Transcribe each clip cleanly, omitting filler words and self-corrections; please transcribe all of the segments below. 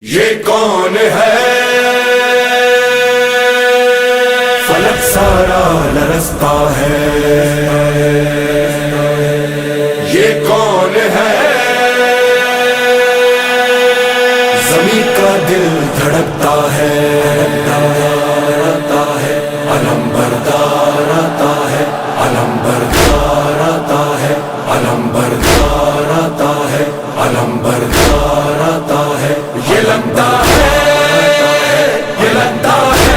یہ کون ہے فلک سارا لرزتا ہے، یہ کون ہے زمین کا دل دھڑکتا ہے، علم بردار آتا ہے، علم بردار آتا ہے، علم بردار آتا ہے، علم بردار آتا ہے۔ یہ لگتا ہے، یہ لگتا ہے،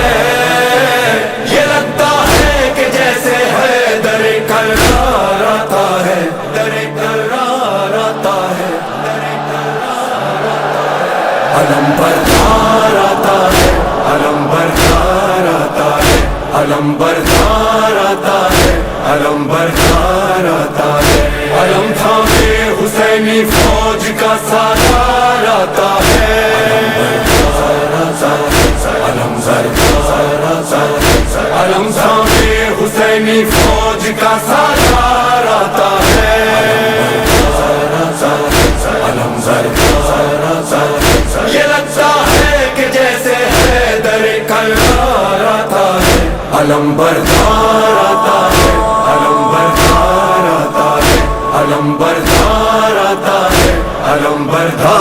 یہ لگتا ہے کہ جیسے ہے در کرار آتا ہے، در کرار آتا ہے، در کرار آتا ہے۔ علم بردار آتا ہے، علم بردار آتا ہے، علم بردار آتا ہے، علم بردار آتا ہے۔ علم تھامے حسینی فوج کا سالار آتا ہے، علم بردار آتا ہے، علم تھامے حسینی فوج کا سالار آتا ہے، علم بردار آتا ہے۔ یہ لگتا ہے کہ جیسے ہے در کرار آتا ہے، علم بردار آتا ہے، علم بردار آتا ہے، علم بردار آتا ہے، علم بردار آتا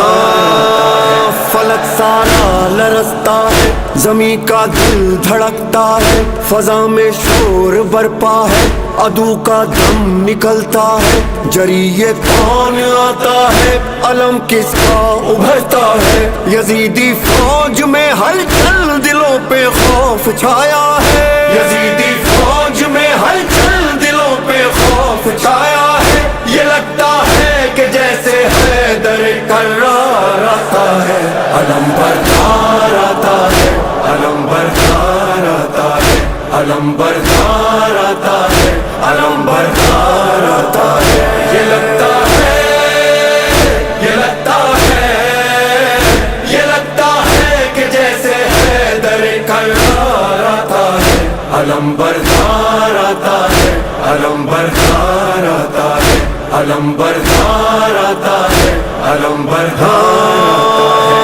ہے۔ فلک سارا لرزتا ہے، زمین کا دل دھڑکتا ہے، فضا میں شور برپا ہے، عدو کا دم نکلتا ہے، جری یہ کون آتا ہے، علم کس کا ابھرتا ہے، یزیدی فوج میں ہلچل دلوں پہ خوف چھایا ہے، یزیدی فوج میں ہلچل دلوں پہ خوف چھایا ہے۔ یہ لگتا ہے کہ جیسے ہے در کرار آتا ہے، علم بردار آتا ہے، علم بردار آتا ہے، علم بردار آتا ہے، علم بردار آتا ہے۔ یہ لگتا ہے، یہ لگتا ہے، یہ لگتا ہے کہ جیسے ہے در کرار آتا ہے، علم بردار آتا ہے، علم بردار آتا ہے، علم بردار آتا ہے، علم بردار آتا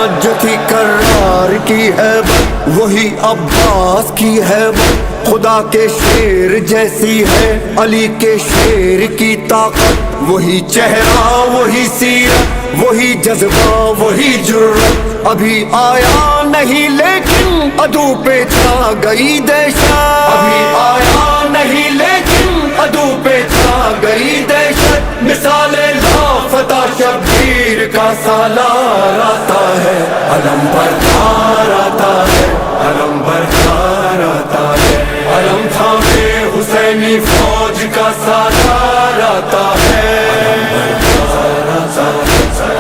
ہے۔ جو تھی کرار کی ہیبت وہی عباس کی ہیبت، خدا کے شیر جیسی ہے علی کے شیر کی طاقت، وہی چہرہ وہی سیرت وہی جذبہ وہی جرت، ابھی آیا نہیں لیکن عدو پہ چھا گئی دہشت، ابھی آیا نہیں لیکن عدو پہ چھا گئی دہشت، مثال لافتہ شبیر کا سالار آتا ہے، علم بردار آتا ہے، علم بردار آتا ہے، علم تھامے حسینی فوج کا سالار آتا ہے،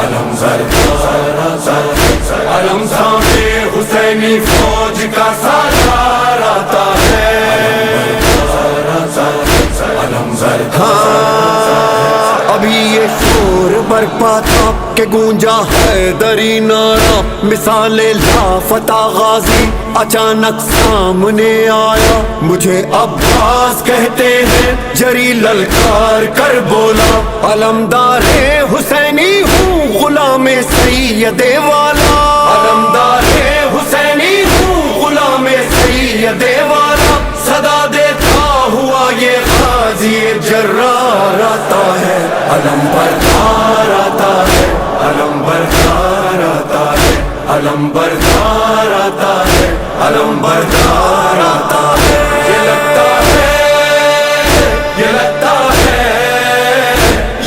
علم بردار آتا ہے، علم تھامے حسینی فوج کا سالار آتا ہے، علم ابھی یہ شور برپا تھا کہ گونجا حیدری نعرہ، مثال لافتہ غازی اچانک سامنے آیا، مجھے عباس کہتے ہیں جری للکار کر بولا، علمدار حسینی ہوں غلام سید والا، علمدار حسینی ہوں غلام سید والا، صدا دیتا ہوا یہ غازی جرار آتا ہے، علم بردار آتا ہے، علم بردار آتا ہے، علم بردار آتا ہے، علم بردار آتا ہے۔ یہ لگتا ہے، یہ لگتا ہے،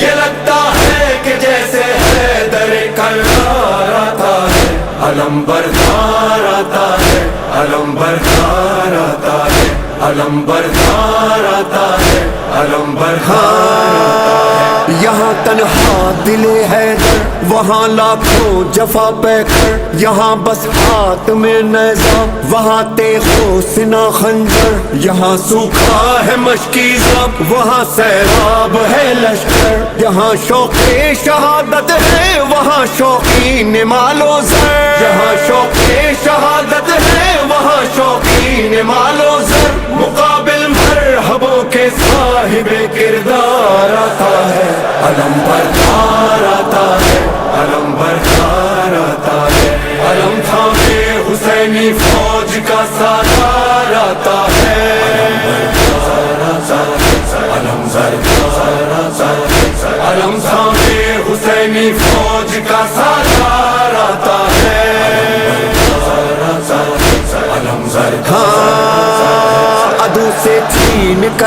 یہ لگتا ہے کہ جیسے ہے در کرار آتا ہے، علم بردار آتا ہے، علم بردار آتا ہے، علم بردار آتا ہے، علم بردار آتا ہے۔ یہاں تنہا دل حیدر وہاں لاکھوں جفا پہ کر، یہاں بس ہاتھ میں نیزہ وہاں تیغ و سنا خنجر، یہاں سوکھا ہے مشکی زب وہاں سیراب ہے لشکر، یہاں شوق شہادت ہے وہاں شوقین مال و زر، یہاں شوق شہادت ہے وہاں شوقین مال و زر، مقابل مرحبوں کے صاحب کردار آتا ہے، علم بردار آتا ہے، علم بردار آتا ہے، علم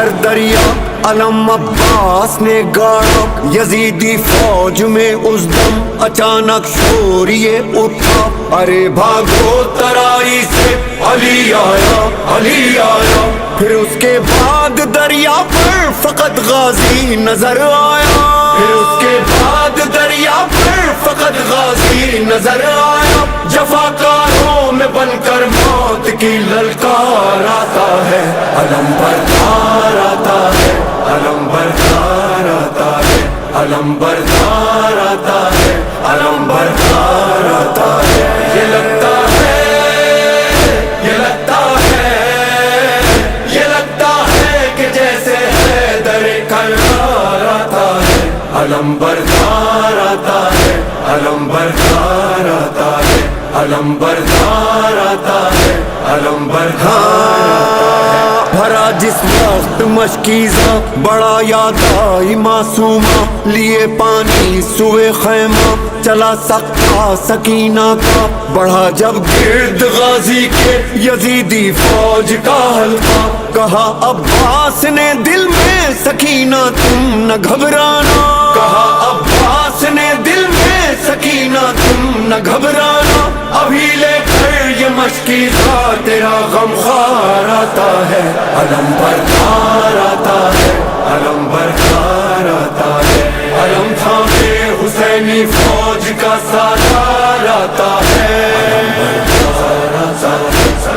در دریا علم عباس نے گاڑا یزیدی فوج میں اس دم اچانک شور یہ اٹھا ارے بھاگو ترائی سے علی آیا علی آیا پھر اس کے بعد دریا پر فقط غازی نظر آیا پھر اس کے بعد دریا پر فقط غازی نظر آیا جفاکاروں میں بن کر موت کی للکار آتا ہے علم بردار آتا ہے علم بردار آتا ہے علم بردار آتا ہے علم بردار آتا ہے یہ لگتا ہے یہ لگتا ہے یہ لگتا ہے کہ جیسے حیدر کرار آتا ہے علم بردار آتا ہے علم بردار آتا ہے علم بردار آتا ہے علم بردار آتا ہے بھرا جس وقت مشکیزہ بڑا یاد آئی معصومہ لیے پانی سوئے خیمہ چلا سکتا سکینہ کا بڑھا جب گرد غازی کے یزیدی فوج کا حلقہ کہا عباس نے دل میں سکینہ تم نہ گھبرانا کہا عباس نے دل میں سکینہ تم نہ گھبرانا ابھی لے کر یہ مشکیزہ تیرا غم خوار آتا ہے علم بردار آتا ہے علم بردار آتا ہے علم تھامے حسینی فوج کا سالار آتا ہے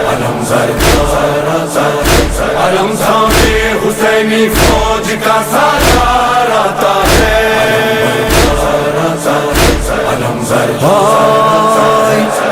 علم بردار آتا ہے علم تھامے حسینی فوج کا سالار آتا ہے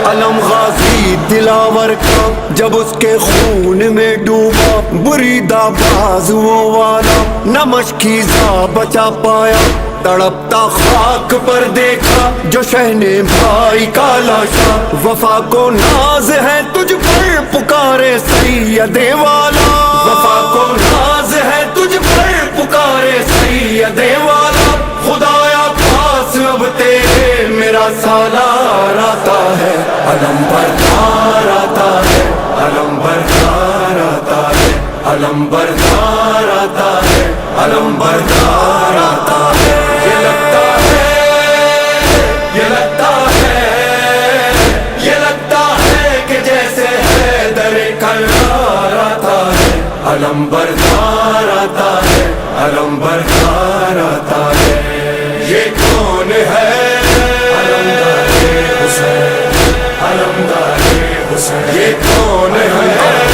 علم غازی دلاور کا جب اس کے خون میں ڈوبا بریدہ بازوؤں والا نہ مشکیزہ بچا پایا تڑپتا خاک پر دیکھا جو شہنے بھائی کا لاشا وفا کو ناز ہے تجھ پر پکارے سید والا وفا کو ناز ہے تجھ پر پکارے سید والا خدایا پاس اب تیرے میرا سالار آتا ہے علم بردار آتا ہے علم بردار آتا ہے علم بردار آتا ہے علم بردار آتا ہے یہ لگتا ہے یہ لگتا ہے یہ لگتا ہے کہ جیسے حیدر کرار آتا ہے علم بردار آتا ہے علم بردار آتا ہے یہ کون ہے علمدار حسین علمدار حسین یہ کون ہے علمدار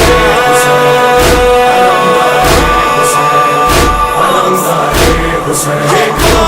حسین علمدار حسین یہ کون